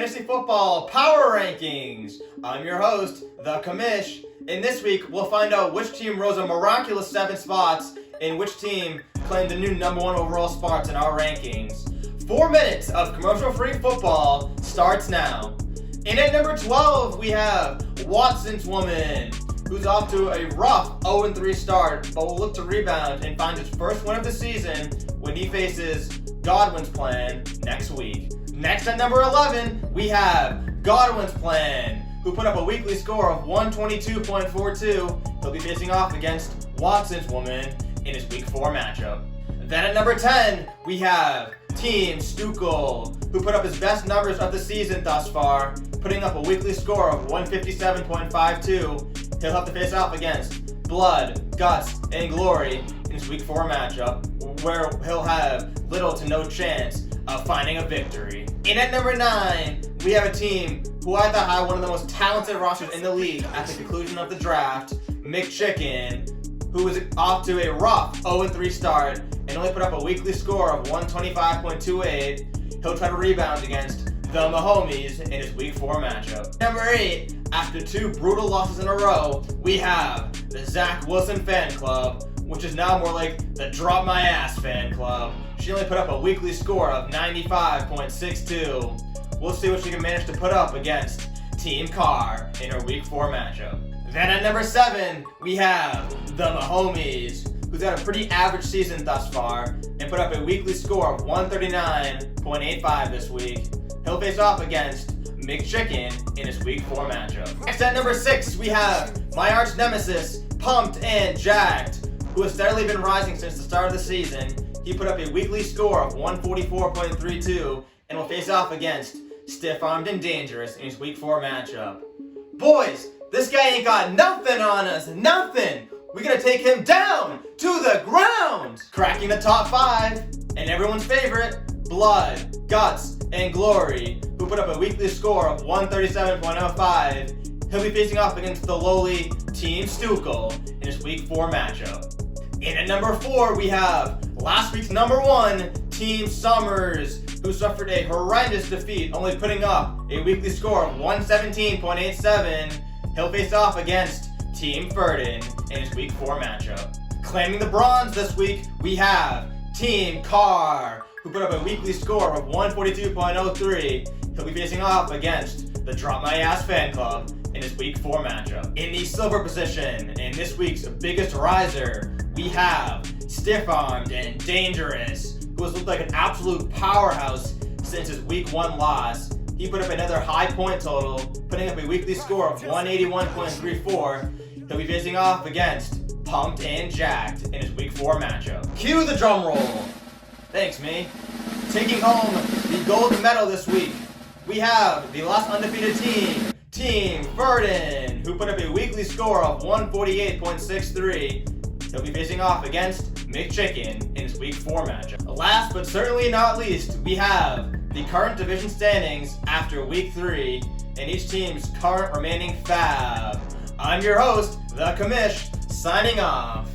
Fantasy Football Power Rankings. I'm your host, The Commish, and this week we'll find out which team rose a miraculous 7 spots and which team claimed the new number 1 overall spots in our rankings. 4 minutes of commercial-free football starts now. And at number 12, we have Watson's Woman, who's off to a rough 0-3 start, but will look to rebound and find his first win of the season when he faces Godwin's Plan next week. Next at number 11, we have Godwin's Plan, who put up a weekly score of 122.42. He'll be facing off against Watson's Woman in his week 4 matchup. Then at number 10, we have Team Stukel, who put up his best numbers of the season thus far, putting up a weekly score of 157.52. He'll have to face off against Blood, Guts, and Glory in his week 4 matchup, where he'll have little to no chance of finding a victory. And at number 9, we have a team who I thought had one of the most talented rosters in the league at the conclusion of the draft, McChicken, who was off to a rough 0-3 start and only put up a weekly score of 125.28. He'll try to rebound against the Mahomies in his week 4 matchup. Number 8, after 2 brutal losses in a row, we have the Zach Wilson fan club, which is now more like the Drop My Ass fan club. She only put up a weekly score of 95.62. We'll see what she can manage to put up against Team Carr in her week 4 matchup. Then at number 7, we have the Mahomies, who's had a pretty average season thus far and put up a weekly score of 139.85 this week. He'll face off against McChicken in his week 4 matchup. Next at number 6, we have my arch nemesis, Pumped and Jacked, who has steadily been rising since the start of the season. He put up a weekly score of 144.32 and will face off against Stiff-Armed and Dangerous in his week 4 matchup. Boys, this guy ain't got nothing on us, nothing! We're gonna take him down to the ground! Cracking the top 5, and everyone's favorite, Blood, Guts, and Glory, who put up a weekly score of 137.05. He'll be facing off against the lowly Team Stukel in his week 4 matchup. And at number 4, we have last week's number 1, Team Summers, who suffered a horrendous defeat, only putting up a weekly score of 117.87. He'll face off against Team Ferdin in his week 4 matchup. Claiming the bronze this week, we have Team Carr, who put up a weekly score of 142.03. He'll be facing off against the Drop My Ass fan club in his week 4 matchup. In the silver position, in this week's biggest riser, we have Stiff-Armed and Dangerous, who has looked like an absolute powerhouse since his week 1 loss. He put up another high point total, putting up a weekly score of 181.34. He'll be facing off against Pumped and Jacked in his week 4 matchup. Cue the drum roll. Thanks, me. Taking home the gold medal this week, we have the last undefeated team, Team Ferdin, who put up a weekly score of 148.63. He'll be facing off against McChicken in his week 4 matchup. Last but certainly not least, we have the current division standings after week 3 and each team's current remaining fab. I'm your host, The Commish, signing off.